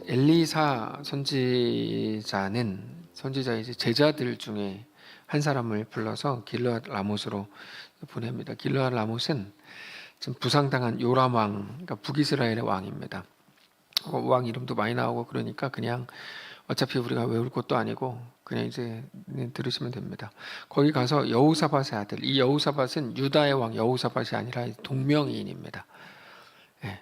엘리사 선지자의 이제 제자들 중에 한 사람을 불러서 길르앗 라못으로 보냅니다. 길르앗 라못은 지금 부상당한 요람 왕, 그러니까 북이스라엘의 왕입니다. 왕 이름도 많이 나오고 그러니까 그냥 어차피 우리가 외울 것도 아니고 그냥 이제 들으시면 됩니다. 거기 가서 여호사밧의 아들, 이 여호사밧은 유다의 왕 여호사밧이 아니라 동명이인입니다. 예,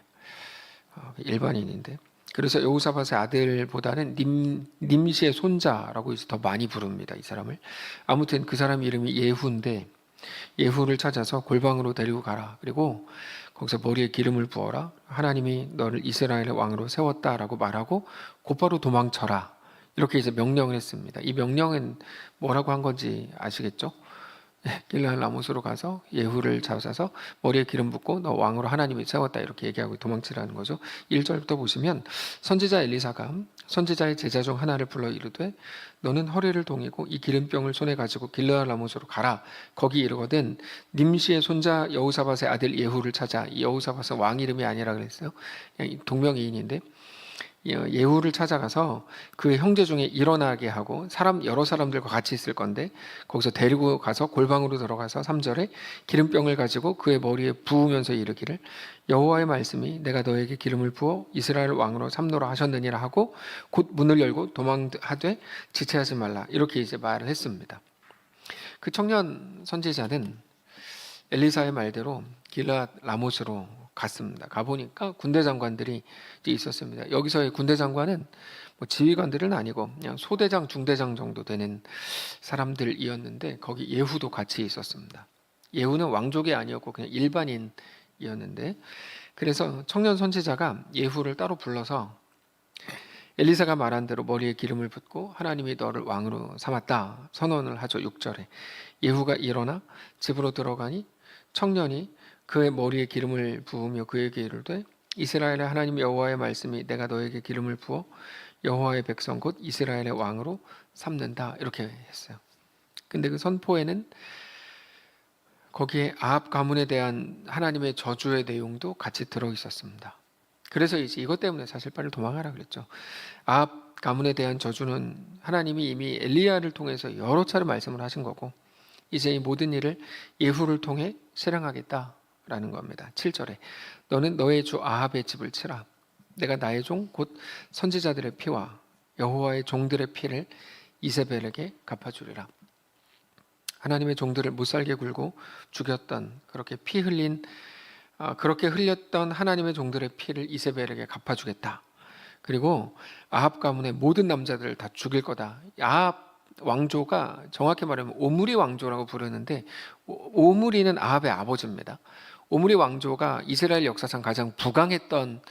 일반인인데. 그래서 여호사밧의 아들보다는 님시의 손자라고 이제 더 많이 부릅니다. 이 사람을. 아무튼 그 사람 이름이 예후인데 예후를 찾아서 골방으로 데리고 가라. 그리고 거기서 머리에 기름을 부어라. 하나님이 너를 이스라엘의 왕으로 세웠다라고 말하고 곧바로 도망쳐라. 이렇게 이제 명령을 했습니다. 이 명령은 뭐라고 한 건지 아시겠죠? 길르앗 라못으로 가서 예후를 잡아서 머리에 기름 붓고 너 왕으로 하나님이 세웠다 이렇게 얘기하고 도망치라는 거죠. 1절부터 보시면 선지자 엘리사가 선지자의 제자 중 하나를 불러 이르되 너는 허리를 동이고 이 기름병을 손에 가지고 길르앗 라못으로 가라. 거기 이르거든 님시의 손자 여호사밧의 아들 예후를 찾아. 이 여호사밧은 왕 이름이 아니라 그랬어요. 동명이인인데 예후를 찾아가서 그의 형제 중에 일어나게 하고 여러 사람들과 같이 있을 건데 거기서 데리고 가서 골방으로 들어가서 3절에 기름병을 가지고 그의 머리에 부으면서 이르기를 여호와의 말씀이 내가 너에게 기름을 부어 이스라엘 왕으로 삼노라 하셨느니라 하고 곧 문을 열고 도망하되 지체하지 말라 이렇게 이제 말을 했습니다. 그 청년 선지자는 엘리사의 말대로 길르앗 라못으로 갔습니다. 가보니까 군대 장관들이 있었습니다. 여기서의 군대 장관은 뭐 지휘관들은 아니고 그냥 소대장, 중대장 정도 되는 사람들이었는데 거기 예후도 같이 있었습니다. 예후는 왕족이 아니었고 그냥 일반인이었는데 그래서 청년 선지자가 예후를 따로 불러서 엘리사가 말한 대로 머리에 기름을 붓고 하나님이 너를 왕으로 삼았다 선언을 하죠. 6절에 예후가 일어나 집으로 들어가니 청년이 그의 머리에 기름을 부으며 그에게 이르되 이스라엘의 하나님 여호와의 말씀이 내가 너에게 기름을 부어 여호와의 백성 곧 이스라엘의 왕으로 삼는다 이렇게 했어요. 근데 그 선포에는 거기에 아합 가문에 대한 하나님의 저주의 내용도 같이 들어 있었습니다. 그래서 이제 이것 때문에 사실 빨리 도망가라 그랬죠. 아합 가문에 대한 저주는 하나님이 이미 엘리야를 통해서 여러 차례 말씀을 하신 거고 이제 이 모든 일을 예후를 통해 실행하겠다라는 겁니다. 7절에 너는 너의 주 아합의 집을 치라. 내가 나의 종 곧 선지자들의 피와 여호와의 종들의 피를 이세벨에게 갚아주리라. 하나님의 종들을 못살게 굴고 죽였던 그렇게 흘렸던 하나님의 종들의 피를 이세벨에게 갚아주겠다. 그리고 아합 가문의 모든 남자들을 다 죽일 거다. 아합 왕조가 정확히 말하면 오므리 왕조라고 부르는데 오므리는 아합의 아버지입니다. 오므리 왕조가 이스라엘 역사상 가장 부강했던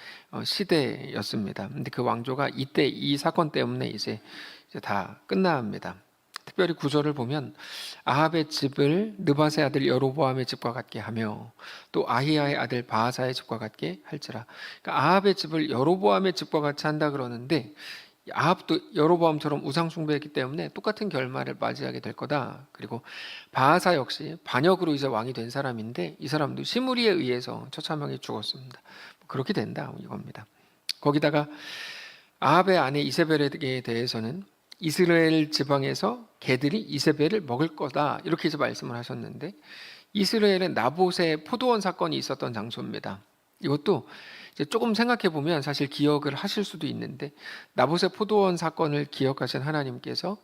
시대였습니다. 근데 그 왕조가 이때 이 사건 때문에 이제 다 끝납니다. 특별히 구절을 보면 아합의 집을 느밧의 아들 여로보암의 집과 같게 하며 또 아히야의 아들 바하사의 집과 같게 할지라. 그러니까 아합의 집을 여로보암의 집과 같이 한다 그러는데 아합도 여로보암처럼 우상 숭배했기 때문에 똑같은 결말을 맞이하게 될 거다. 그리고 바하사 역시 반역으로 이제 왕이 된 사람인데 이 사람도 시므리에 의해서 처참하게 죽었습니다. 그렇게 된다 이겁니다. 거기다가 아합의 아내 이세벨에 대해서는 이스라엘 지방에서 개들이 이세벨을 먹을 거다 이렇게 이제 말씀을 하셨는데 이스라엘은 나봇의 포도원 사건이 있었던 장소입니다. 이것도 이제 조금 생각해 보면 사실 기억을 하실 수도 있는데 나봇의 포도원 사건을 기억하신 하나님께서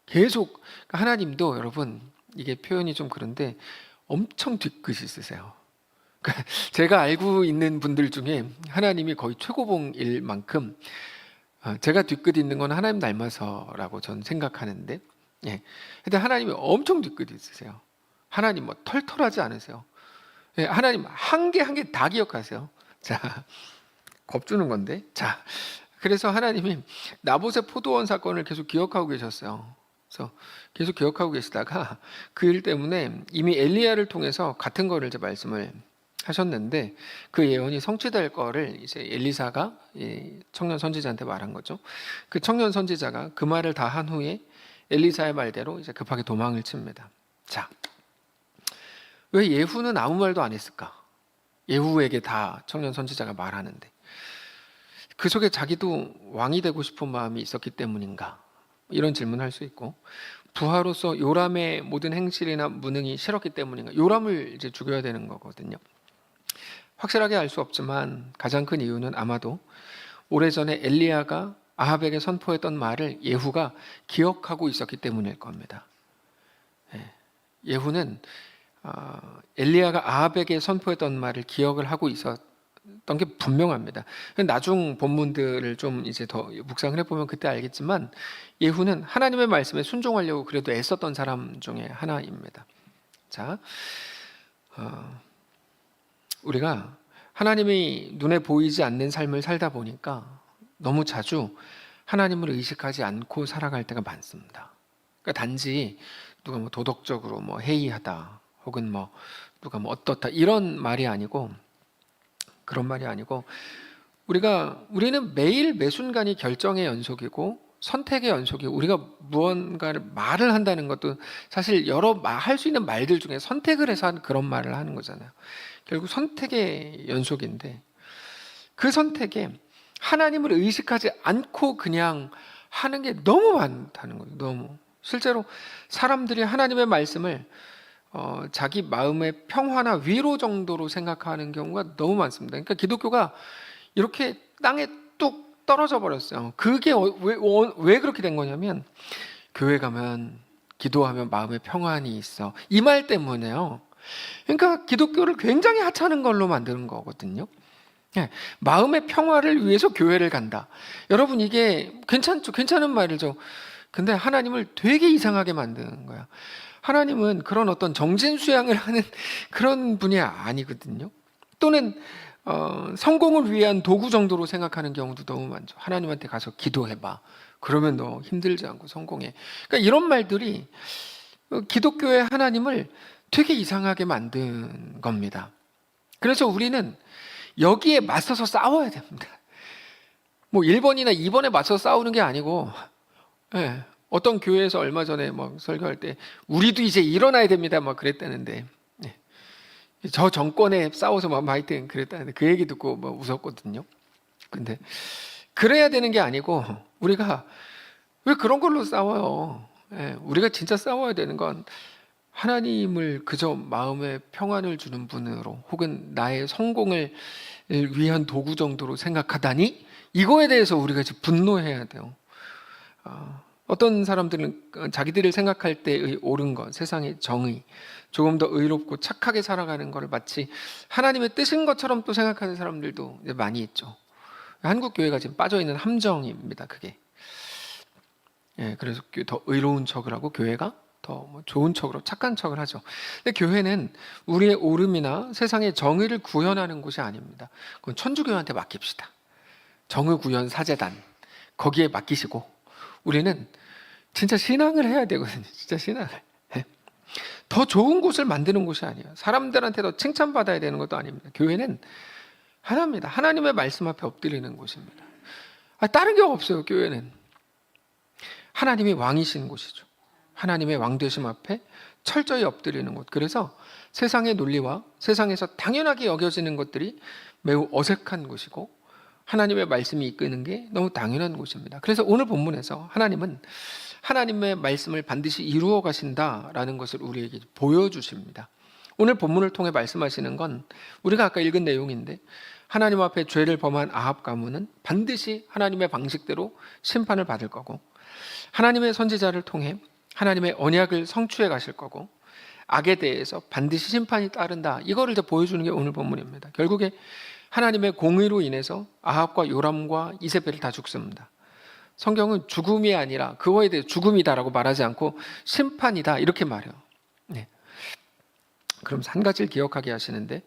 계속 하나님도 여러분 이게 표현이 좀 그런데 엄청 뒤끝이 있으세요. 제가 알고 있는 분들 중에 하나님이 거의 최고봉일 만큼 제가 뒤끝 있는 건 하나님 닮아서라고 저는 생각하는데 근데 하나님이 엄청 뒤끝이 있으세요. 하나님 뭐 털털하지 않으세요. 하나님 한 개 한 개 다 기억하세요. 자, 겁주는 건데. 자, 그래서 하나님이 나봇의 포도원 사건을 계속 기억하고 계셨어요. 그래서 계속 기억하고 계시다가 그 일 때문에 이미 엘리야를 통해서 같은 거를 이제 말씀을 하셨는데 그 예언이 성취될 거를 이제 엘리사가 청년 선지자한테 말한 거죠. 그 청년 선지자가 그 말을 다 한 후에 엘리사의 말대로 이제 급하게 도망을 칩니다. 자, 왜 예후는 아무 말도 안 했을까? 예후에게 다 청년 선지자가 말하는데 그 속에 자기도 왕이 되고 싶은 마음이 있었기 때문인가? 이런 질문을 할 수 있고, 부하로서 요람의 모든 행실이나 무능이 싫었기 때문인가? 요람을 이제 죽여야 되는 거거든요. 확실하게 알 수 없지만 가장 큰 이유는 아마도 오래전에 엘리야가 아합에게 선포했던 말을 예후가 기억하고 있었기 때문일 겁니다. 예후는 엘리야가 아합에게 선포했던 말을 기억을 하고 있었던 게 분명합니다. 나중 본문들을 좀 이제 더 묵상을 해보면 그때 알겠지만 예후는 하나님의 말씀에 순종하려고 그래도 애썼던 사람 중에 하나입니다. 자, 우리가 하나님이 눈에 보이지 않는 삶을 살다 보니까 너무 자주 하나님을 의식하지 않고 살아갈 때가 많습니다. 그러니까 단지 누가 뭐 도덕적으로 뭐 해이하다 혹은 뭐 누가 뭐 어떻다 이런 말이 아니고, 그런 말이 아니고, 우리는 매일 매 순간이 결정의 연속이고 선택의 연속이고, 우리가 무언가를 말을 한다는 것도 사실 여러 할 수 있는 말들 중에 선택을 해서 그런 말을 하는 거잖아요. 결국 선택의 연속인데, 그 선택에 하나님을 의식하지 않고 그냥 하는 게 너무 많다는 거예요. 너무. 실제로 사람들이 하나님의 말씀을 자기 마음의 평화나 위로 정도로 생각하는 경우가 너무 많습니다. 그러니까 기독교가 이렇게 땅에 뚝 떨어져 버렸어요. 그게 왜 그렇게 된 거냐면, 교회 가면 기도하면 마음에 평안이 있어, 이 말 때문에요. 그러니까 기독교를 굉장히 하찮은 걸로 만드는 거거든요. 마음의 평화를 위해서 교회를 간다. 여러분, 이게 괜찮죠? 괜찮은 말이죠. 근데 하나님을 되게 이상하게 만드는 거야. 하나님은 그런 어떤 정신 수양을 하는 그런 분이 아니거든요. 또는 성공을 위한 도구 정도로 생각하는 경우도 너무 많죠. 하나님한테 가서 기도해봐. 그러면 너 힘들지 않고 성공해. 그러니까 이런 말들이 기독교의 하나님을 되게 이상하게 만든 겁니다. 그래서 우리는 여기에 맞서서 싸워야 됩니다. 뭐 1번이나 2번에 맞서 싸우는 게 아니고, 어떤 교회에서 얼마 전에 막 설교할 때 우리도 이제 일어나야 됩니다 막 그랬다는데, 저 정권에 싸워서 막 하여튼 그랬다는데 그 얘기 듣고 막 웃었거든요. 근데 그래야 되는 게 아니고, 우리가 왜 그런 걸로 싸워요? 우리가 진짜 싸워야 되는 건 하나님을 그저 마음의 평안을 주는 분으로, 혹은 나의 성공을 위한 도구 정도로 생각하다니, 이거에 대해서 우리가 이제 분노해야 돼요. 어떤 사람들은 자기들을 생각할 때의 옳은 것, 세상의 정의, 조금 더 의롭고 착하게 살아가는 것을 마치 하나님의 뜻인 것처럼 또 생각하는 사람들도 이제 많이 있죠. 한국 교회가 지금 빠져 있는 함정입니다, 그게. 그래서 더 의로운 척을 하고 교회가 더 좋은 척으로 착한 척을 하죠. 근데 교회는 우리의 옳음이나 세상의 정의를 구현하는 곳이 아닙니다. 그건 천주교한테 맡깁시다. 정의 구현 사제단 거기에 맡기시고, 우리는 진짜 신앙을 해야 되거든요. 진짜 신앙을. 더 좋은 곳을 만드는 곳이 아니에요. 사람들한테 더 칭찬받아야 되는 것도 아닙니다. 교회는 하나입니다. 하나님의 말씀 앞에 엎드리는 곳입니다. 다른 게 없어요. 교회는 하나님이 왕이신 곳이죠. 하나님의 왕되심 앞에 철저히 엎드리는 곳. 그래서 세상의 논리와 세상에서 당연하게 여겨지는 것들이 매우 어색한 곳이고, 하나님의 말씀이 이끄는 게 너무 당연한 곳입니다. 그래서 오늘 본문에서 하나님은 하나님의 말씀을 반드시 이루어 가신다라는 것을 우리에게 보여주십니다. 오늘 본문을 통해 말씀하시는 건 우리가 아까 읽은 내용인데, 하나님 앞에 죄를 범한 아합 가문은 반드시 하나님의 방식대로 심판을 받을 거고, 하나님의 선지자를 통해 하나님의 언약을 성취해 가실 거고, 악에 대해서 반드시 심판이 따른다, 이거를 이제 보여주는 게 오늘 본문입니다. 결국에 하나님의 공의로 인해서 아합과 요람과 이세벨이 다 죽습니다. 성경은 죽음이 아니라 그거에 대해 죽음이다라고 말하지 않고 심판이다 이렇게 말해요. 그럼 한 가지를 기억하게 하시는데,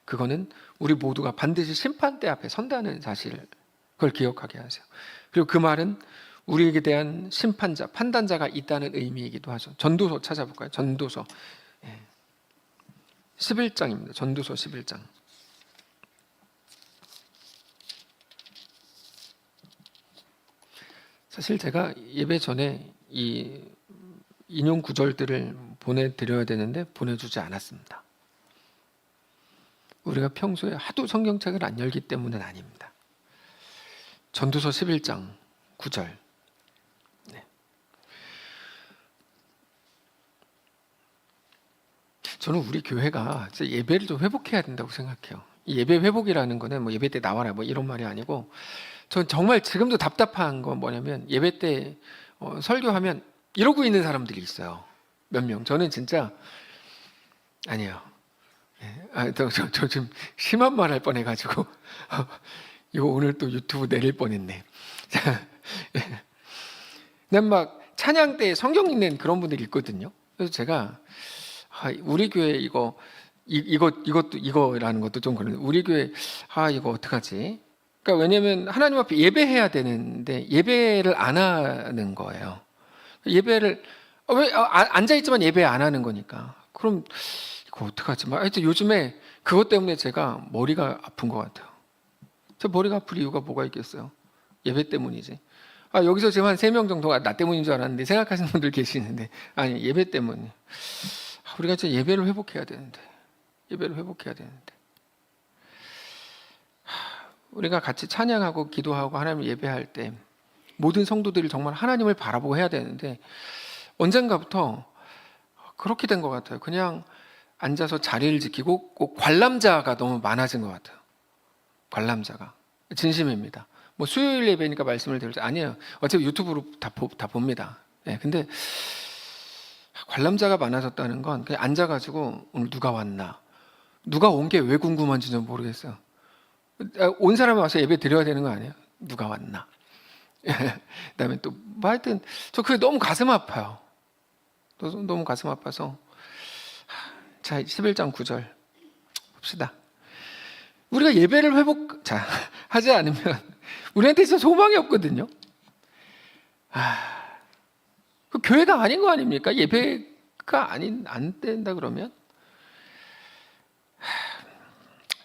그거는 우리 모두가 반드시 심판대 앞에 선다는 사실을, 그걸 기억하게 하세요. 그리고 그 말은 우리에게 대한 심판자, 판단자가 있다는 의미이기도 하죠. 전도서 찾아볼까요? 전도서 11장입니다. 전도서 11장. 사실 제가 예배 전에 이 인용 구절들을 보내드려야 되는데 보내주지 않았습니다. 우리가 평소에 하도 성경책을 안 열기 때문은 아닙니다. 전도서 11장 9절. 네. 저는 우리 교회가 예배를 좀 회복해야 된다고 생각해요. 이 예배 회복이라는 거는 뭐 예배 때 나와라 뭐 이런 말이 아니고, 전 정말 지금도 답답한 건 뭐냐면 예배 때 설교하면 이러고 있는 사람들이 있어요. 몇 명. 저는 진짜 아니에요. 저 지금 심한 말 할 뻔해가지고 이거 오늘 또 유튜브 내릴 뻔했네. 난 막 찬양 때 성경 읽는 그런 분들이 있거든요. 그래서 제가 우리 교회 이거라는 것도 좀 그런데, 우리 교회 이거 어떡하지? 그러니까 왜냐면 하나님 앞에 예배해야 되는데 예배를 안 하는 거예요. 예배를 왜 앉아 있지만 예배 안 하는 거니까. 그럼 이거 어떡하지? 하여튼 요즘에 그것 때문에 제가 머리가 아픈 것 같아요. 저 머리가 아플 이유가 뭐가 있겠어요? 예배 때문이지. 여기서 지금 한 3명 정도가 나 때문인 줄 알았는데 생각하시는 분들 계시는데, 아니, 예배 때문에. 우리가 진짜 예배를 회복해야 되는데. 우리가 같이 찬양하고 기도하고 하나님을 예배할 때 모든 성도들이 정말 하나님을 바라보고 해야 되는데, 언젠가부터 그렇게 된 것 같아요. 그냥 앉아서 자리를 지키고 꼭 관람자가 너무 많아진 것 같아요. 관람자가. 진심입니다. 뭐 수요일 예배니까 말씀을 드리지, 아니에요. 어차피 유튜브로 다 봅니다. 네, 근데 관람자가 많아졌다는 건 그냥 앉아가지고 오늘 누가 왔나, 누가 온 게 왜 궁금한지는 모르겠어요. 온 사람이 와서 예배 드려야 되는 거 아니에요? 누가 왔나. 그다음에 또 뭐 하여튼 저 그게 너무 가슴 아파요. 너무 가슴 아파서. 자, 11장 9절 봅시다. 우리가 예배를 하지 않으면 우리한테 진짜 소망이 없거든요. 그 교회가 아닌 거 아닙니까? 예배가 안 된다 그러면.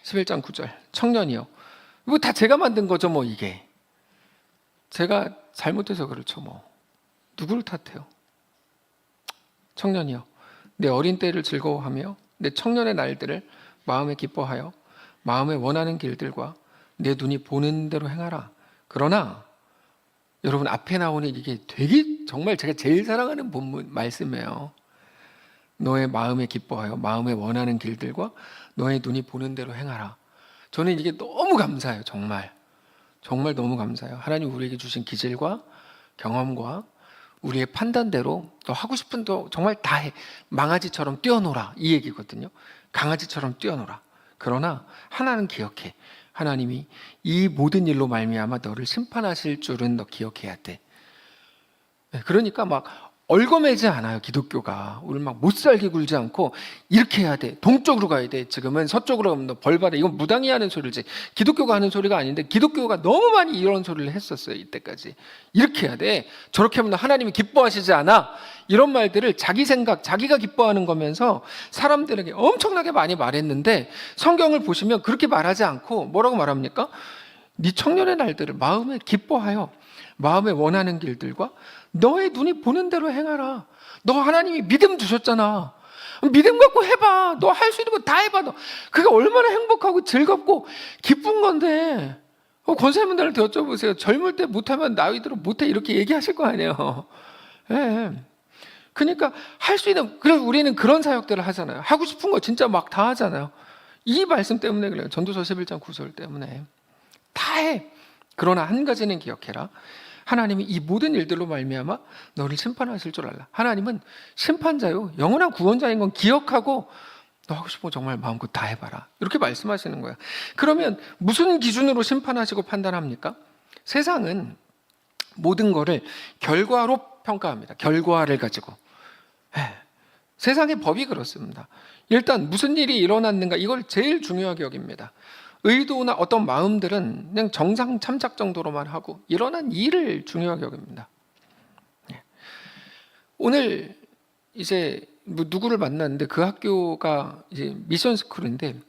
11장 9절. 청년이요. 이거 다 제가 만든 거죠, 뭐 이게. 제가 잘못해서 그렇죠, 뭐. 누구를 탓해요? 청년이요. 내 어린 때를 즐거워하며 내 청년의 날들을 마음에 기뻐하여 마음에 원하는 길들과 내 눈이 보는 대로 행하라. 그러나 여러분, 앞에 나오는 이게 되게 정말 제가 제일 사랑하는 본문 말씀이에요. 너의 마음에 기뻐하여 마음에 원하는 길들과 너의 눈이 보는 대로 행하라. 저는 이게 너무 감사해요. 정말 너무 감사해요. 하나님 우리에게 주신 기질과 경험과 우리의 판단대로 너 하고 싶은 거 정말 다 해. 망아지처럼 뛰어놀아, 이 얘기거든요. 강아지처럼 뛰어놀아. 그러나 하나는 기억해. 하나님이 이 모든 일로 말미암아 너를 심판하실 줄은 너 기억해야 돼. 그러니까 막 얼거매지 않아요, 기독교가. 우리 막 못살게 굴지 않고 이렇게 해야 돼. 동쪽으로 가야 돼. 지금은 서쪽으로 가면 너 벌받아. 이건 무당이 하는 소리지. 기독교가 하는 소리가 아닌데, 기독교가 너무 많이 이런 소리를 했었어요, 이때까지. 이렇게 해야 돼. 저렇게 하면 하나님이 기뻐하시지 않아. 이런 말들을 자기 생각, 자기가 기뻐하는 거면서 사람들에게 엄청나게 많이 말했는데, 성경을 보시면 그렇게 말하지 않고 뭐라고 말합니까? 네 청년의 날들을 마음에 기뻐하여 마음에 원하는 길들과 너의 눈이 보는 대로 행하라. 너 하나님이 믿음 주셨잖아. 믿음 갖고 해봐. 너 할 수 있는 거 다 해봐. 너 그게 얼마나 행복하고 즐겁고 기쁜 건데. 권사님들한테 여쭤보세요. 젊을 때 못하면 나이 들어 못해, 이렇게 얘기하실 거 아니에요. 예. 그러니까 할 수 있는, 그래서 우리는 그런 사역들을 하잖아요. 하고 싶은 거 진짜 막 다 하잖아요. 이 말씀 때문에 그래요. 전도서 11장 9절 때문에. 다 해. 그러나 한 가지는 기억해라. 하나님이 이 모든 일들로 말미암아 너를 심판하실 줄 알라. 하나님은 심판자요, 영원한 구원자인 건 기억하고 너 하고 싶은 거 정말 마음껏 다 해봐라. 이렇게 말씀하시는 거야. 그러면 무슨 기준으로 심판하시고 판단합니까? 세상은 모든 거를 결과로 평가합니다. 결과를 가지고. 세상의 법이 그렇습니다. 일단 무슨 일이 일어났는가, 이걸 제일 중요하게 여깁니다. 의도나 어떤 마음들은 그냥 정상 참작 정도로만 하고 일어난 일을 중요하게 여깁니다. 오늘 이제 누구를 만났는데 그 학교가 이제 미션 스쿨인데,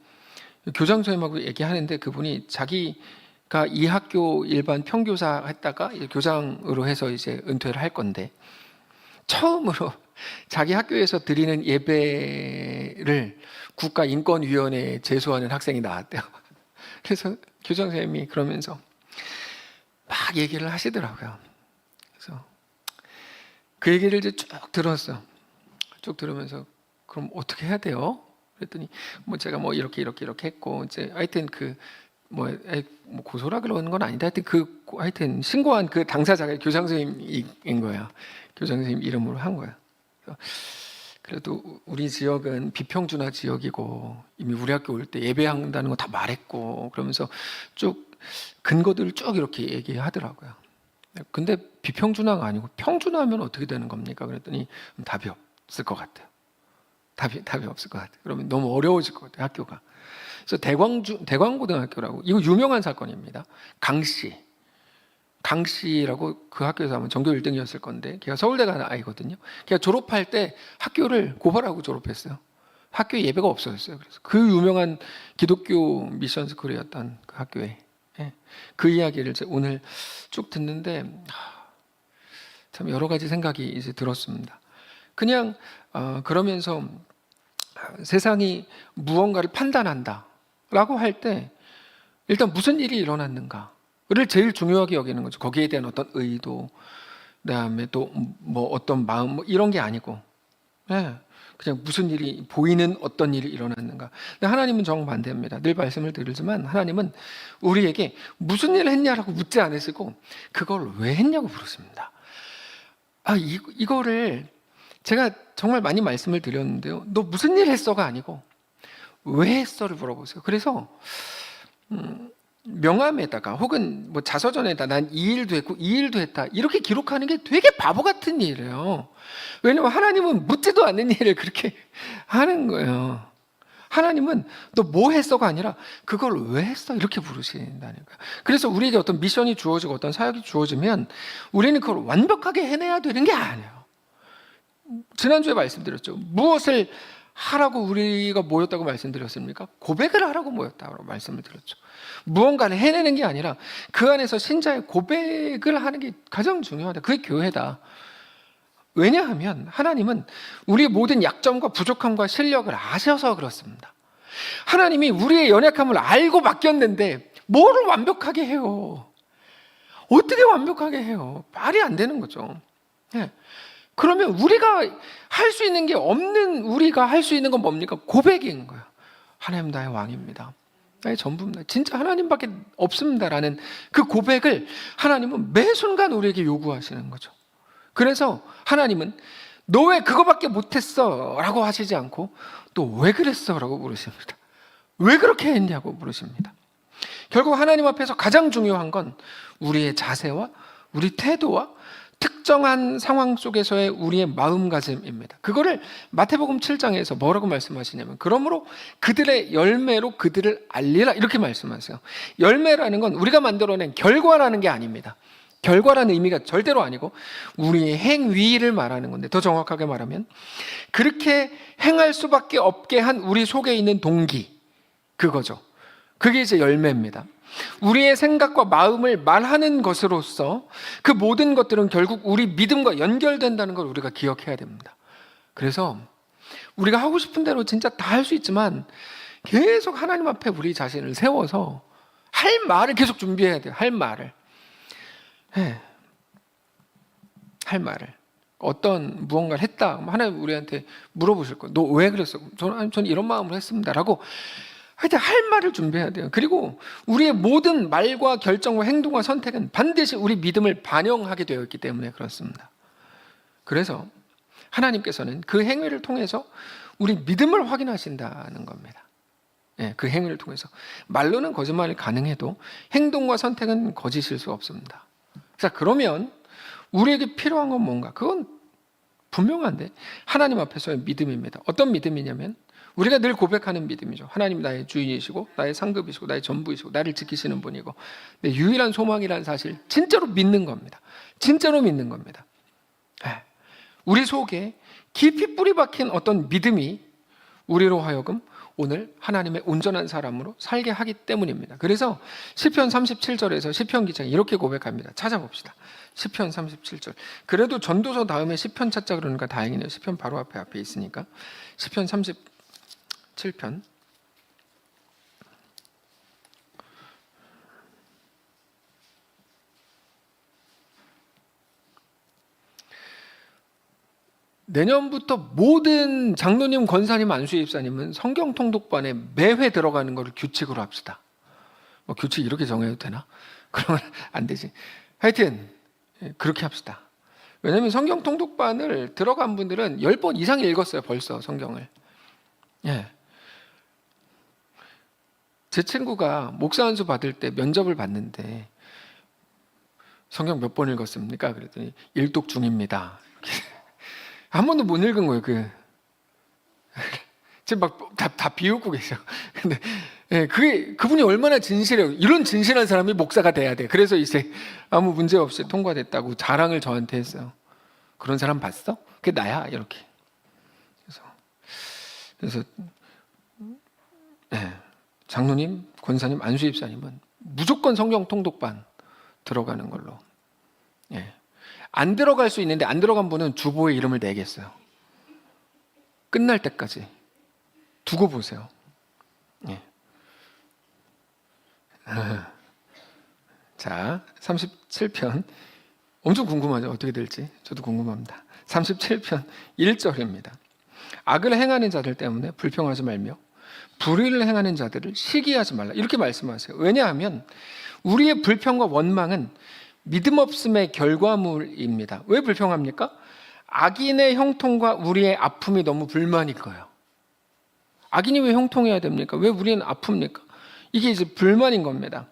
교장 선생님하고 얘기하는데 그분이 자기가 이 학교 일반 평교사 했다가 교장으로 해서 이제 은퇴를 할 건데, 처음으로 자기 학교에서 드리는 예배를 국가인권위원회에 제소하는 학생이 나왔대요. 그래서 교장 선생님이 그러면서 막 얘기를 하시더라고요. 그래서 그 얘기를 이제 쭉 들었어. 쭉 들으면서 그럼 어떻게 해야 돼요? 그랬더니 뭐 제가 뭐 이렇게 했고 이제 하여튼 뭐 고소라 그러는 건 아닌데 하여튼 신고한 그 당사자가 교장 선생님인 거야. 교장 선생님 이름으로 한 거야. 그래도 우리 지역은 비평준화 지역이고 이미 우리 학교 올 때 예배한다는 거 다 말했고 그러면서 쭉 근거들을 쭉 이렇게 얘기하더라고요. 근데 비평준화가 아니고 평준화하면 어떻게 되는 겁니까? 그랬더니 답이 없을 것 같아요. 답이 없을 것 같아요. 그러면 너무 어려워질 것 같아요, 학교가. 그래서 대광고등학교라고, 이거 유명한 사건입니다. 강씨라고 그 학교에서 아마 전교 1등이었을 건데, 걔가 서울대 간 아이거든요. 걔가 졸업할 때 학교를 고발하고 졸업했어요. 학교에 예배가 없어졌어요. 그래서 그 유명한 기독교 미션 스쿨이었던 그 학교에. 그 이야기를 오늘 쭉 듣는데, 참 여러 가지 생각이 이제 들었습니다. 그냥, 그러면서 세상이 무언가를 판단한다 라고 할 때 일단 무슨 일이 일어났는가를 제일 중요하게 여기는 거죠. 거기에 대한 어떤 의도, 그다음에 또 뭐 어떤 마음 뭐 이런 게 아니고 그냥 무슨 일이 보이는 어떤 일이 일어났는가. 근데 하나님은 정반대입니다. 늘 말씀을 드리지만 하나님은 우리에게 무슨 일을 했냐라고 묻지 않으시고 그걸 왜 했냐고 물으십니다. 이거를 제가 정말 많이 말씀을 드렸는데요. 너 무슨 일 했어가 아니고 왜 했어를 물어보세요. 그래서 명함에다가 혹은 뭐 자서전에다 난 이 일도 했고 이 일도 했다 이렇게 기록하는 게 되게 바보 같은 일이에요. 왜냐면 하나님은 묻지도 않는 일을 그렇게 하는 거예요. 하나님은 너 뭐 했어가 아니라 그걸 왜 했어 이렇게 부르신다니까. 그래서 우리에게 어떤 미션이 주어지고 어떤 사역이 주어지면 우리는 그걸 완벽하게 해내야 되는 게 아니에요. 지난주에 말씀드렸죠. 무엇을 하라고 우리가 모였다고 말씀드렸습니까? 고백을 하라고 모였다고 말씀을 드렸죠. 무언가를 해내는 게 아니라 그 안에서 신자의 고백을 하는 게 가장 중요하다. 그게 교회다. 왜냐하면 하나님은 우리의 모든 약점과 부족함과 실력을 아셔서 그렇습니다. 하나님이 우리의 연약함을 알고 맡겼는데 뭐를 완벽하게 해요? 어떻게 완벽하게 해요? 말이 안 되는 거죠. 그러면 우리가 할 수 있는 게 없는 우리가 할 수 있는 건 뭡니까? 고백인 거예요. 하나님 나의 왕입니다. 나의 전부입니다. 진짜 하나님밖에 없습니다라는 그 고백을 하나님은 매 순간 우리에게 요구하시는 거죠. 그래서 하나님은 너 왜 그거밖에 못했어? 라고 하시지 않고 또 왜 그랬어? 라고 물으십니다. 왜 그렇게 했냐고 물으십니다. 결국 하나님 앞에서 가장 중요한 건 우리의 자세와 우리 태도와 특정한 상황 속에서의 우리의 마음가짐입니다. 그거를 마태복음 7장에서 뭐라고 말씀하시냐면 그러므로 그들의 열매로 그들을 알리라 이렇게 말씀하세요. 열매라는 건 우리가 만들어낸 결과라는 게 아닙니다. 결과라는 의미가 절대로 아니고 우리의 행위를 말하는 건데 더 정확하게 말하면 그렇게 행할 수밖에 없게 한 우리 속에 있는 동기 그거죠. 그게 이제 열매입니다. 우리의 생각과 마음을 말하는 것으로서 그 모든 것들은 결국 우리 믿음과 연결된다는 걸 우리가 기억해야 됩니다. 그래서 우리가 하고 싶은 대로 진짜 다 할 수 있지만 계속 하나님 앞에 우리 자신을 세워서 할 말을 계속 준비해야 돼요. 할 말을. 어떤 무언가를 했다. 하나님 우리한테 물어보실 거예요. 너 왜 그랬어? 저는 이런 마음으로 했습니다. 라고 하여튼 할 말을 준비해야 돼요. 그리고 우리의 모든 말과 결정과 행동과 선택은 반드시 우리 믿음을 반영하게 되어 있기 때문에 그렇습니다. 그래서 하나님께서는 그 행위를 통해서 우리 믿음을 확인하신다는 겁니다. 그 행위를 통해서. 말로는 거짓말이 가능해도 행동과 선택은 거짓일 수 없습니다. 자, 그러면 우리에게 필요한 건 뭔가? 그건 분명한데 하나님 앞에서의 믿음입니다. 어떤 믿음이냐면 우리가 늘 고백하는 믿음이죠. 하나님 나의 주인이시고 나의 상급이시고 나의 전부이시고 나를 지키시는 분이고 내 유일한 소망이라는 사실 진짜로 믿는 겁니다. 진짜로 믿는 겁니다. 우리 속에 깊이 뿌리 박힌 어떤 믿음이 우리로 하여금 오늘 하나님의 온전한 사람으로 살게 하기 때문입니다. 그래서 시편 37절에서 시편 기자가 이렇게 고백합니다. 찾아봅시다. 시편 37절. 그래도 전도서 다음에 시편 찾자 그러니까 다행이네요. 시편 바로 앞에 있으니까. 시편 37편. 내년부터 모든 장로님, 권사님, 안수집사님은 성경 통독반에 매회 들어가는 것을 규칙으로 합시다. 뭐 규칙 이렇게 정해도 되나? 그러면 안 되지. 하여튼 그렇게 합시다. 왜냐하면 성경 통독반을 들어간 분들은 10번 이상 읽었어요, 벌써 성경을. 예. 제 친구가 목사 안수 받을 때 면접을 봤는데 성경 몇 번 읽었습니까? 그랬더니 일독 중입니다. 한 번도 못 읽은 거예요. 지금 막 다 비웃고 계셔. 근데 예, 그분이 얼마나 진실해요. 이런 진실한 사람이 목사가 돼야 돼. 그래서 이제 아무 문제 없이 통과됐다고 자랑을 저한테 했어요. 그런 사람 봤어? 그게 나야 이렇게. 그래서 예, 장로님, 권사님, 안수집사님은 무조건 성경 통독반 들어가는 걸로. 예. 안 들어갈 수 있는데 안 들어간 분은 주보에 이름을 내겠어요. 끝날 때까지 두고 보세요. 예. 자, 37편 엄청 궁금하죠? 어떻게 될지 저도 궁금합니다. 37편 1절입니다. 악을 행하는 자들 때문에 불평하지 말며 불의를 행하는 자들을 시기하지 말라, 이렇게 말씀하세요. 왜냐하면 우리의 불평과 원망은 믿음 없음의 결과물입니다. 왜 불평합니까? 악인의 형통과 우리의 아픔이 너무 불만일 거예요. 악인이 왜 형통해야 됩니까? 왜 우리는 아픕니까? 이게 이제 불만인 겁니다.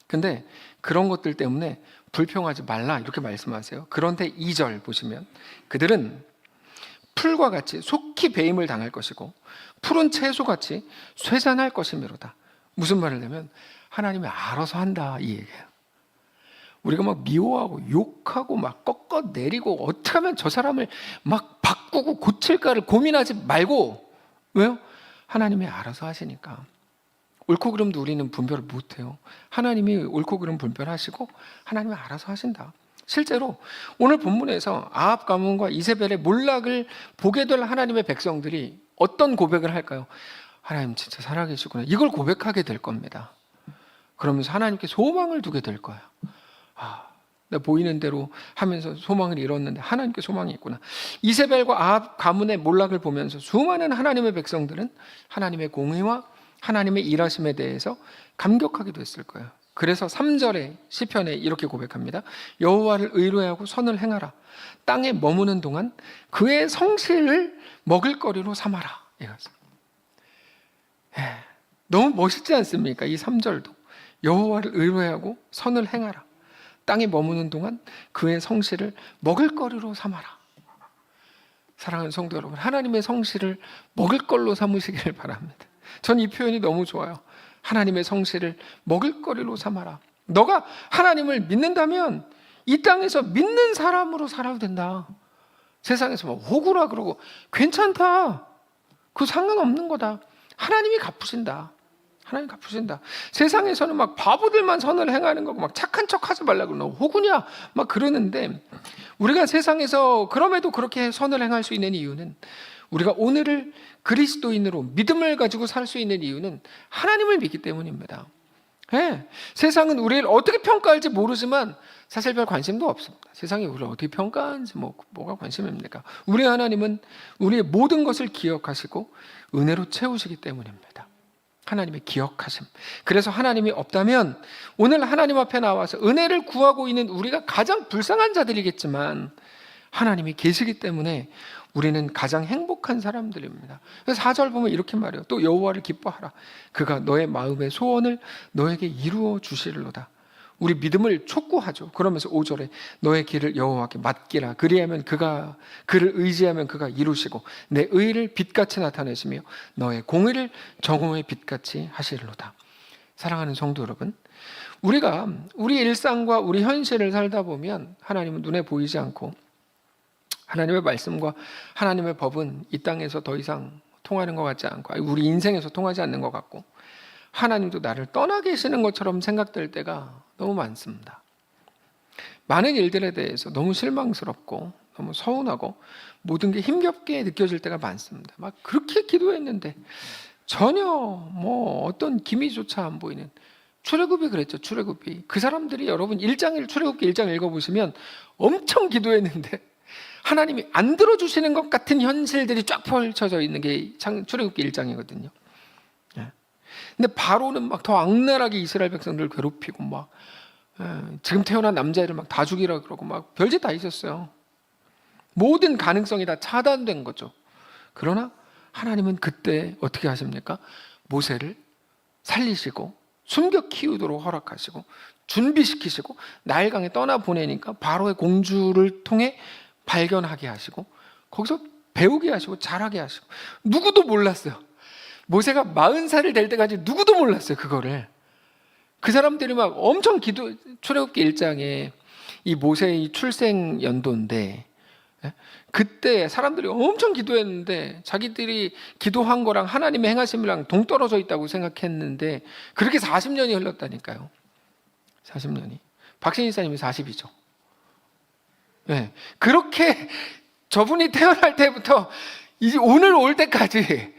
근데 그런 것들 때문에 불평하지 말라, 이렇게 말씀하세요. 그런데 2절 보시면 그들은 풀과 같이 속히 배임을 당할 것이고 푸른 채소같이 쇠잔할 것이미로다. 무슨 말을 하면 하나님이 알아서 한다, 이 얘기예요. 우리가 막 미워하고 욕하고 막 꺾어내리고 어떻게 하면 저 사람을 막 바꾸고 고칠까를 고민하지 말고, 왜요? 하나님이 알아서 하시니까. 옳고 그름도 우리는 분별을 못해요. 하나님이 옳고 그름 분별하시고 하나님이 알아서 하신다. 실제로 오늘 본문에서 아합 가문과 이세벨의 몰락을 보게 될 하나님의 백성들이 어떤 고백을 할까요? 하나님 진짜 살아계시구나, 이걸 고백하게 될 겁니다. 그러면서 하나님께 소망을 두게 될 거예요. 나 보이는 대로 하면서 소망을 잃었는데 하나님께 소망이 있구나. 이세벨과 아합 가문의 몰락을 보면서 수많은 하나님의 백성들은 하나님의 공의와 하나님의 일하심에 대해서 감격하게 됐을 거예요. 그래서 3절의 시편에 이렇게 고백합니다. 여호와를 의뢰하고 선을 행하라. 땅에 머무는 동안 그의 성실을 먹을거리로 삼아라. 너무 멋있지 않습니까? 이 3절도 여호와를 의뢰하고 선을 행하라. 땅에 머무는 동안 그의 성실을 먹을거리로 삼아라. 사랑하는 성도 여러분, 하나님의 성실을 먹을걸로 삼으시길 바랍니다. 전 이 표현이 너무 좋아요. 하나님의 성실을 먹을거리로 삼아라. 너가 하나님을 믿는다면 이 땅에서 믿는 사람으로 살아도 된다. 세상에서 막 호구라 그러고 괜찮다, 그거 상관없는 거다. 하나님이 갚으신다. 하나님 갚으신다. 세상에서는 막 바보들만 선을 행하는 거고 막 착한 척 하지 말라고, 너 호구냐 막 그러는데, 우리가 세상에서 그럼에도 그렇게 선을 행할 수 있는 이유는, 우리가 오늘을 그리스도인으로 믿음을 가지고 살 수 있는 이유는 하나님을 믿기 때문입니다. 세상은 우리를 어떻게 평가할지 모르지만 사실 별 관심도 없습니다. 세상이 우리를 어떻게 평가하는지 뭐가 관심입니까? 우리 하나님은 우리의 모든 것을 기억하시고 은혜로 채우시기 때문입니다. 하나님의 기억하심. 그래서 하나님이 없다면 오늘 하나님 앞에 나와서 은혜를 구하고 있는 우리가 가장 불쌍한 자들이겠지만, 하나님이 계시기 때문에 우리는 가장 행복한 사람들입니다. 그래서 4절 보면 이렇게 말해요. 또 여호와를 기뻐하라. 그가 너의 마음의 소원을 너에게 이루어 주시리로다. 우리 믿음을 촉구하죠. 그러면서 5절에 너의 길을 여호와께 맡기라. 그리하면 그를 의지하면 그가 이루시고 내 의를 빛같이 나타내시며 너의 공의를 정오의 빛같이 하시리로다. 사랑하는 성도 여러분, 우리가 우리 일상과 우리 현실을 살다 보면 하나님은 눈에 보이지 않고, 하나님의 말씀과 하나님의 법은 이 땅에서 더 이상 통하는 것 같지 않고, 우리 인생에서 통하지 않는 것 같고, 하나님도 나를 떠나 계시는 것처럼 생각될 때가 너무 많습니다. 많은 일들에 대해서 너무 실망스럽고 너무 서운하고 모든 게 힘겹게 느껴질 때가 많습니다. 막 그렇게 기도했는데 전혀 어떤 기미조차 안 보이는, 출애굽이 그랬죠. 출애굽이. 그 사람들이 여러분 출애굽기 1장 읽어보시면 엄청 기도했는데 하나님이 안 들어주시는 것 같은 현실들이 쫙 펼쳐져 있는 게 출애굽기 1장이거든요. 근데 바로는 막 더 악랄하게 이스라엘 백성들을 괴롭히고 막 지금 태어난 남자애를 막 다 죽이라 그러고 막 별짓 다 있었어요. 모든 가능성이 다 차단된 거죠. 그러나 하나님은 그때 어떻게 하십니까? 모세를 살리시고 숨겨 키우도록 허락하시고 준비시키시고 나일강에 떠나보내니까 바로의 공주를 통해 발견하게 하시고 거기서 배우게 하시고 잘하게 하시고 누구도 몰랐어요. 모세가 40살이 될 때까지 누구도 몰랐어요. 그거를. 그 사람들이 막 엄청 출애굽기 1장에 이 모세의 출생 연도인데 그때 사람들이 엄청 기도했는데 자기들이 기도한 거랑 하나님의 행하심이랑 동떨어져 있다고 생각했는데 그렇게 40년이 흘렀다니까요. 40년이. 박신희 사님이 40이죠. 네. 그렇게 저분이 태어날 때부터 이제 오늘 올 때까지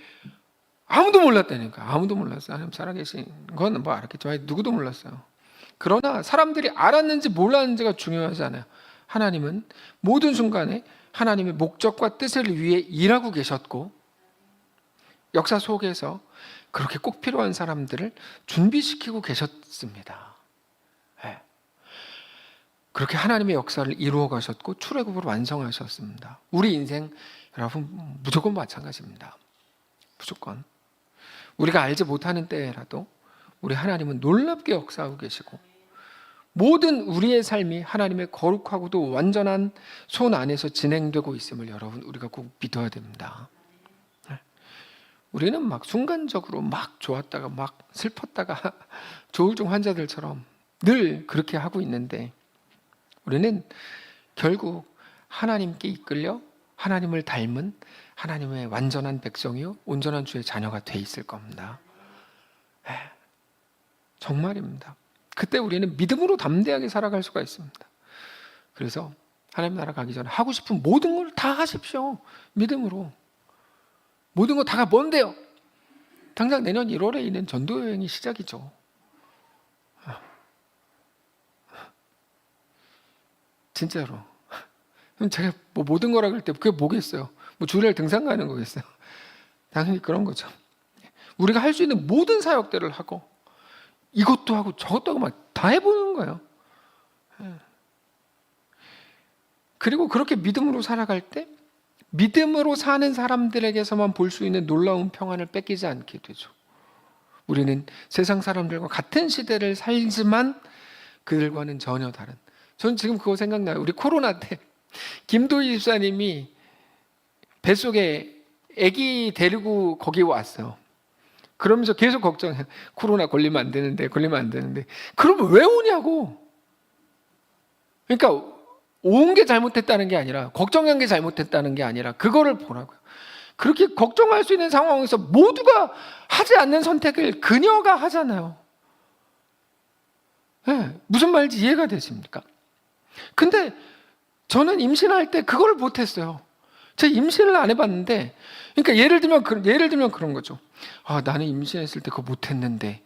아무도 몰랐다니까. 아무도 몰랐어요. 하나님 살아계신 건 뭐 알았겠죠. 누구도 몰랐어요. 그러나 사람들이 알았는지 몰랐는지가 중요하지 않아요. 하나님은 모든 순간에 하나님의 목적과 뜻을 위해 일하고 계셨고 역사 속에서 그렇게 꼭 필요한 사람들을 준비시키고 계셨습니다. 네. 그렇게 하나님의 역사를 이루어 가셨고 출애굽을 완성하셨습니다. 우리 인생 여러분 무조건 마찬가지입니다. 무조건. 우리가 알지 못하는 때라도 우리 하나님은 놀랍게 역사하고 계시고 모든 우리의 삶이 하나님의 거룩하고도 완전한 손 안에서 진행되고 있음을 여러분 우리가 꼭 믿어야 됩니다. 우리는 막 순간적으로 막 좋았다가 막 슬펐다가 조울증 환자들처럼 늘 그렇게 하고 있는데 우리는 결국 하나님께 이끌려 하나님을 닮은 하나님의 완전한 백성이요 온전한 주의 자녀가 돼 있을 겁니다. 정말입니다. 그때 우리는 믿음으로 담대하게 살아갈 수가 있습니다. 그래서 하나님 나라 가기 전에 하고 싶은 모든 걸 다 하십시오. 믿음으로. 모든 거 다가 뭔데요? 당장 내년 1월에 있는 전도 여행이 시작이죠. 진짜로. 그럼 제가 뭐 모든 거라 그럴 때 그게 뭐겠어요? 뭐 주일 등산 가는 거겠어요? 당연히 그런 거죠. 우리가 할 수 있는 모든 사역들을 하고 이것도 하고 저것도 하고 막 다 해보는 거예요. 그리고 그렇게 믿음으로 살아갈 때 믿음으로 사는 사람들에게서만 볼 수 있는 놀라운 평안을 뺏기지 않게 되죠. 우리는 세상 사람들과 같은 시대를 살지만 그들과는 전혀 다른. 저는 지금 그거 생각나요. 우리 코로나 때 김도희 집사님이 뱃속에 아기 데리고 거기 왔어요. 그러면서 계속 걱정해. 코로나 걸리면 안 되는데. 그러면 왜 오냐고. 그러니까 온 게 잘못했다는 게 아니라 걱정한 게 잘못했다는 게 아니라 그거를 보라고요. 그렇게 걱정할 수 있는 상황에서 모두가 하지 않는 선택을 그녀가 하잖아요. 네, 무슨 말인지 이해가 되십니까? 근데 저는 임신할 때 그걸 못했어요. 제가 임신을 안 해봤는데, 그러니까 예를 들면 그런 거죠. 아, 나는 임신했을 때 그거 못했는데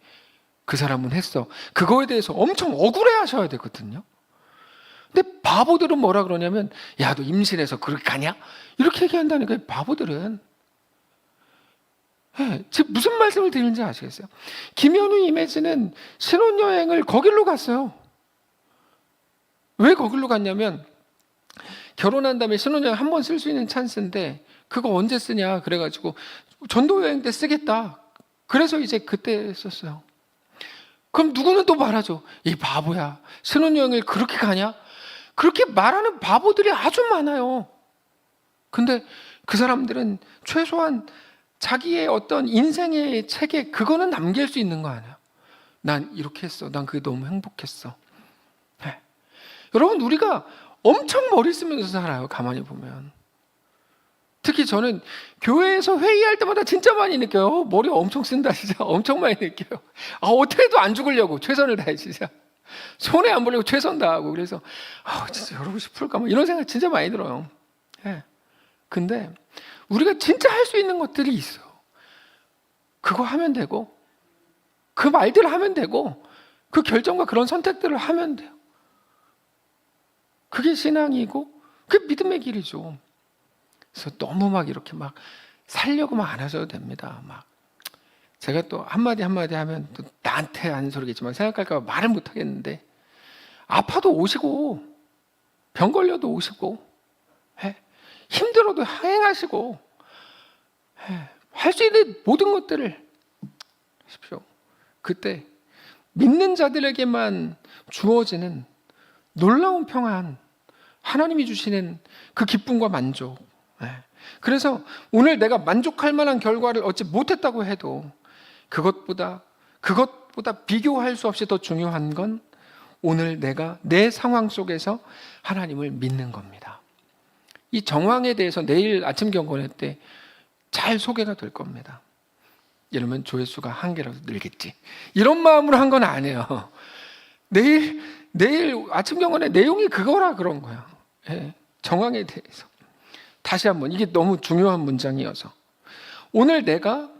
그 사람은 했어. 그거에 대해서 엄청 억울해하셔야 되거든요. 근데 바보들은 뭐라 그러냐면, 야, 너 임신해서 그렇게 가냐? 이렇게 얘기한다니까. 바보들은. 네, 지금 무슨 말씀을 드리는지 아시겠어요? 김현우 이매지는 신혼여행을 거길로 갔어요. 왜 거길로 갔냐면 결혼한 다음에 신혼여행 한 번 쓸 수 있는 찬스인데 그거 언제 쓰냐 그래가지고 전도여행 때 쓰겠다. 그래서 이제 그때 썼어요. 그럼 누구는 또 말하죠. 이 바보야, 신혼여행을 그렇게 가냐? 그렇게 말하는 바보들이 아주 많아요. 근데 그 사람들은 최소한 자기의 어떤 인생의 책에 그거는 남길 수 있는 거 아니야. 난 이렇게 했어. 난 그게 너무 행복했어. 네. 여러분, 우리가 엄청 머리 쓰면서 살아요. 가만히 보면. 특히 저는 교회에서 회의할 때마다 진짜 많이 느껴요. 머리 엄청 쓴다 진짜. 엄청 많이 느껴요. 아, 어떻게 해도 안 죽으려고 최선을 다해 진짜. 손해 안 보려고 최선 다하고. 그래서 진짜 여러분 싶을까 뭐 이런 생각 진짜 많이 들어요. 네. 근데 우리가 진짜 할 수 있는 것들이 있어요. 그거 하면 되고 그 말들을 하면 되고 그 결정과 그런 선택들을 하면 돼요. 그게 신앙이고 그 믿음의 길이죠. 그래서 너무 막 이렇게 막 살려고 막 안 하셔도 됩니다. 막 제가 또 한마디 하면 또 나한테 하는 소리겠지만 생각할까 봐 말을 못 하겠는데, 아파도 오시고 병 걸려도 오시고, 힘들어도 행하시고, 할 수 있는 모든 것들을 하십시오. 그때 믿는 자들에게만 주어지는 놀라운 평안, 하나님이 주시는 그 기쁨과 만족. 그래서 오늘 내가 만족할 만한 결과를 얻지 못했다고 해도 그것보다 비교할 수 없이 더 중요한 건 오늘 내가 내 상황 속에서 하나님을 믿는 겁니다. 이 정황에 대해서 내일 아침 경건회 때 잘 소개가 될 겁니다. 이러면 조회수가 1개라도 늘겠지, 이런 마음으로 한 건 아니에요. 내일 아침 경건회 내용이 그거라 그런 거야. 정황에 대해서 다시 한번, 이게 너무 중요한 문장이어서 오늘 내가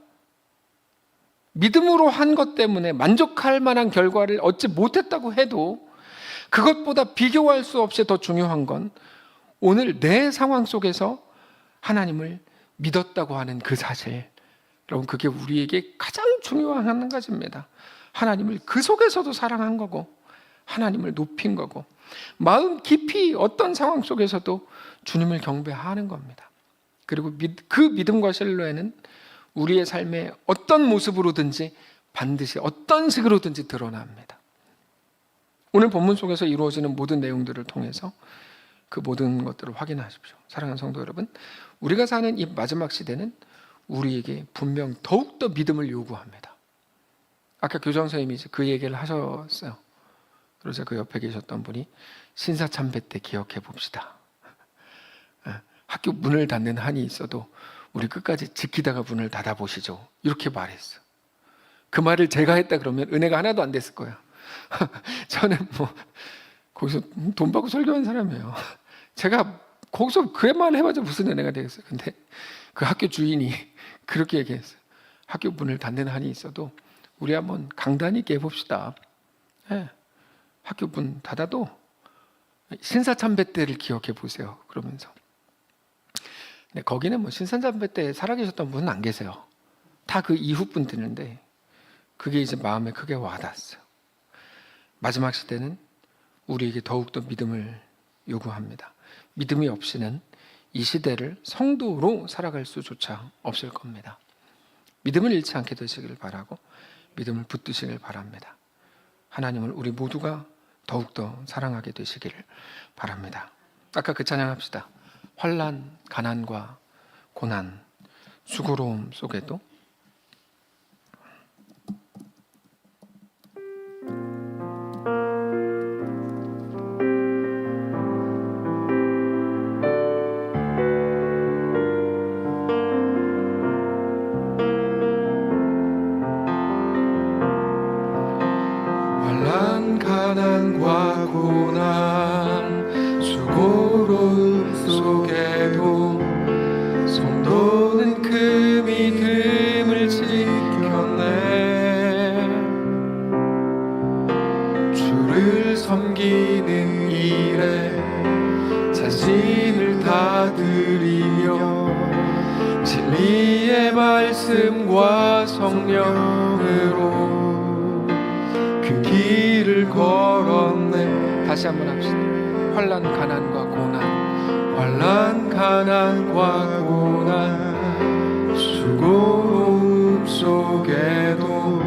믿음으로 한 것 때문에 만족할 만한 결과를 얻지 못했다고 해도 그것보다 비교할 수 없이 더 중요한 건 오늘 내 상황 속에서 하나님을 믿었다고 하는 그 사실. 여러분, 그게 우리에게 가장 중요한 한 가지입니다. 하나님을 그 속에서도 사랑한 거고, 하나님을 높인 거고, 마음 깊이 어떤 상황 속에서도 주님을 경배하는 겁니다. 그리고 그 믿음과 신뢰는 우리의 삶의 어떤 모습으로든지 반드시 어떤 식으로든지 드러납니다. 오늘 본문 속에서 이루어지는 모든 내용들을 통해서 그 모든 것들을 확인하십시오. 사랑하는 성도 여러분, 우리가 사는 이 마지막 시대는 우리에게 분명 더욱더 믿음을 요구합니다. 아까 교장 선생님이 그 얘기를 하셨어요. 그래서 그 옆에 계셨던 분이 신사참배 때 기억해 봅시다. 학교 문을 닫는 한이 있어도 우리 끝까지 지키다가 문을 닫아보시죠, 이렇게 말했어요. 그 말을 제가 했다 그러면 은혜가 하나도 안 됐을 거예요. 저는 거기서 돈 받고 설교한 사람이에요. 제가 거기서 그 말 해봐야 무슨 은혜가 되겠어요. 근데 그 학교 주인이 그렇게 얘기했어요. 학교 문을 닫는 한이 있어도 우리 한번 강단이 있게 해봅시다. 학교 문 닫아도 신사참배 때를 기억해 보세요, 그러면서. 근데 거기는 신사참배 때 살아계셨던 분은 안 계세요. 다 그 이후 분들인데 그게 이제 마음에 크게 와닿았어요. 마지막 시대는 우리에게 더욱더 믿음을 요구합니다. 믿음이 없이는 이 시대를 성도로 살아갈 수조차 없을 겁니다. 믿음을 잃지 않게 되시길 바라고 믿음을 붙드시길 바랍니다. 하나님을 우리 모두가 더욱더 사랑하게 되시기를 바랍니다. 아까 그 찬양합시다. 환난, 가난과 고난, 수고로움 속에도 가난과 고난, 수고로움 속에도 성도는 그 믿음을 지켰네. 주를 섬기는 일에 자신을 다 드리며 진리의 말씀과 성령으로 그 길을 걸었네. 다시 한번 합시다. 환난, 가난과 고난, 환난, 가난과 고난, 수고로움 속에도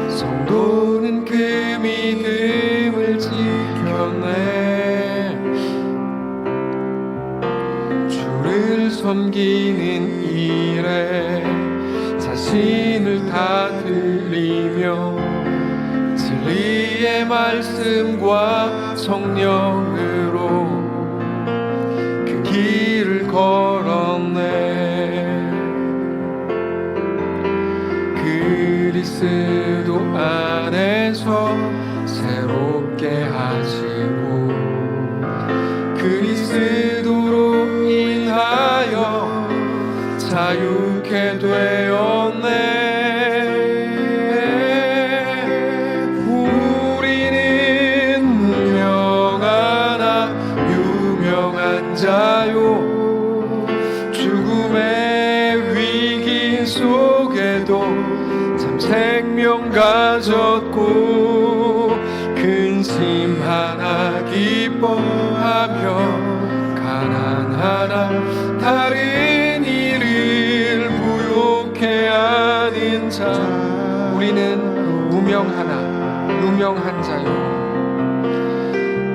성도는 그 믿음을 지켰네. 주를 섬기는 일에 자신을 다 드리며 진리의 말씀과 성령으로 그 길을 걸었네. 그리스도 안에서 새롭게 하시고 그리스도로 인하여 자유케 되었네. 우리는 명하나 유명한 자요 죽음의 위기 속에도 참 생명 가졌고 근심 하나 기뻐하며 가난하나 다른 이를 부욕해 하는 자 우리는 무명한 자요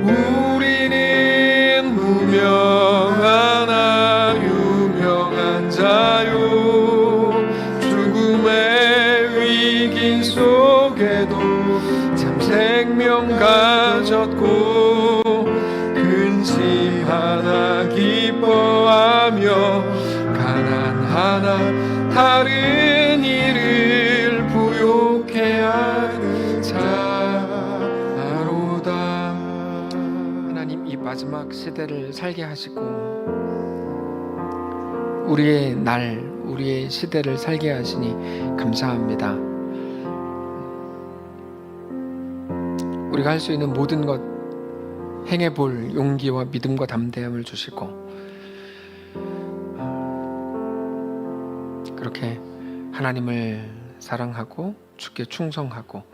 우리는 무명하나 유명한 자요 죽음의 위기 속에도 참 생명 가졌고 근심 하나 기뻐하며 가난하나 다른 이를 부욕해 하는 자로다. 하나님, 이 마지막 시대를 살게 하시고 우리의 시대를 살게 하시니 감사합니다. 우리가 할 수 있는 모든 것 행해볼 용기와 믿음과 담대함을 주시고 그렇게 하나님을 사랑하고 주께 충성하고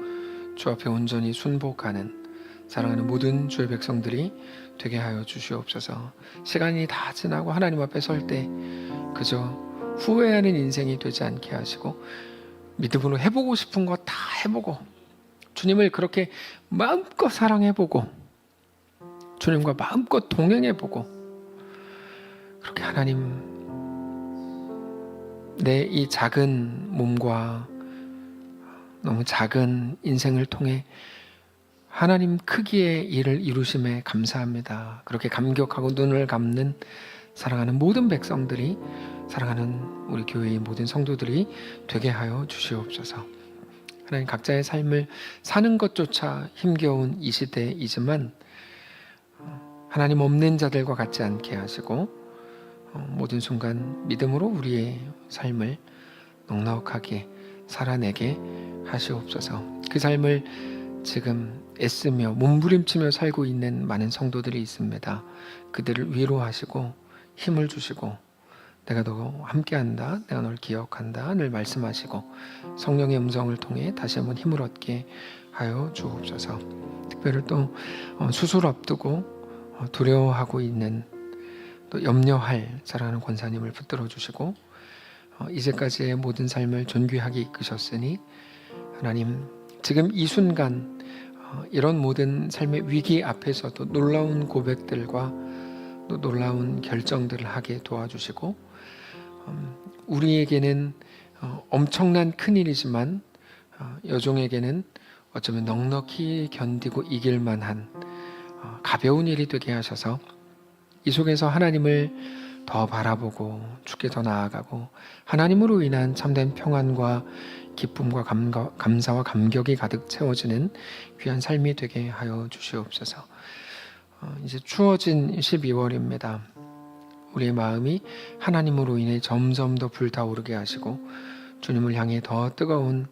주 앞에 온전히 순복하는 사랑하는 모든 주의 백성들이 되게 하여 주시옵소서. 시간이 다 지나고 하나님 앞에 설 때 그저 후회하는 인생이 되지 않게 하시고 믿음으로 해보고 싶은 거 다 해보고 주님을 그렇게 마음껏 사랑해보고 주님과 마음껏 동행해보고 그렇게 하나님 내 이 작은 몸과 너무 작은 인생을 통해 하나님 크기의 일을 이루심에 감사합니다. 그렇게 감격하고 눈을 감는 사랑하는 모든 백성들이 사랑하는 우리 교회의 모든 성도들이 되게 하여 주시옵소서. 하나님 각자의 삶을 사는 것조차 힘겨운 이 시대이지만 하나님 없는 자들과 같지 않게 하시고 모든 순간 믿음으로 우리의 삶을 넉넉하게 살아내게 하시옵소서. 그 삶을 지금 애쓰며 몸부림치며 살고 있는 많은 성도들이 있습니다. 그들을 위로하시고 힘을 주시고 내가 너 함께한다, 내가 널 기억한다 늘 말씀하시고 성령의 음성을 통해 다시 한번 힘을 얻게 하여 주옵소서. 특별히 또 수술 앞두고 두려워하고 있는 또 염려할 사랑하는 권사님을 붙들어 주시고 이제까지의 모든 삶을 존귀하게 이끄셨으니 하나님 지금 이 순간 이런 모든 삶의 위기 앞에서도 놀라운 고백들과 또 놀라운 결정들을 하게 도와주시고 우리에게는 엄청난 큰일이지만 여종에게는 어쩌면 넉넉히 견디고 이길 만한 가벼운 일이 되게 하셔서 이 속에서 하나님을 더 바라보고 주께 더 나아가고 하나님으로 인한 참된 평안과 기쁨과 감사와 감격이 가득 채워지는 귀한 삶이 되게 하여 주시옵소서. 이제 추워진 12월입니다. 우리의 마음이 하나님으로 인해 점점 더 불타오르게 하시고 주님을 향해 더 뜨거운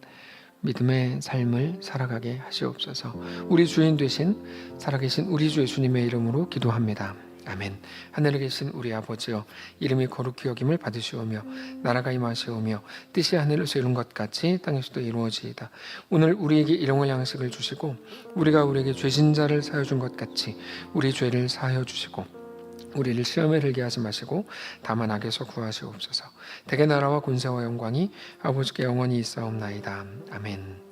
믿음의 삶을 살아가게 하시옵소서. 우리 주인 되신 살아계신 우리 주 예수님의 이름으로 기도합니다. 아멘. 하늘에 계신 우리 아버지여, 이름이 거룩히 여김을 받으시오며 나라가 임하시오며 뜻이 하늘에서 이룬 것 같이 땅에서도 이루어지이다. 오늘 우리에게 일용할 양식을 주시고 우리가 우리에게 죄진 자를 사하여 준 것 같이 우리 죄를 사하여 주시고 우리를 시험에 들게 하지 마시고 다만 악에서 구하시옵소서. 대개 나라와 권세와 영광이 아버지께 영원히 있사옵나이다. 아멘.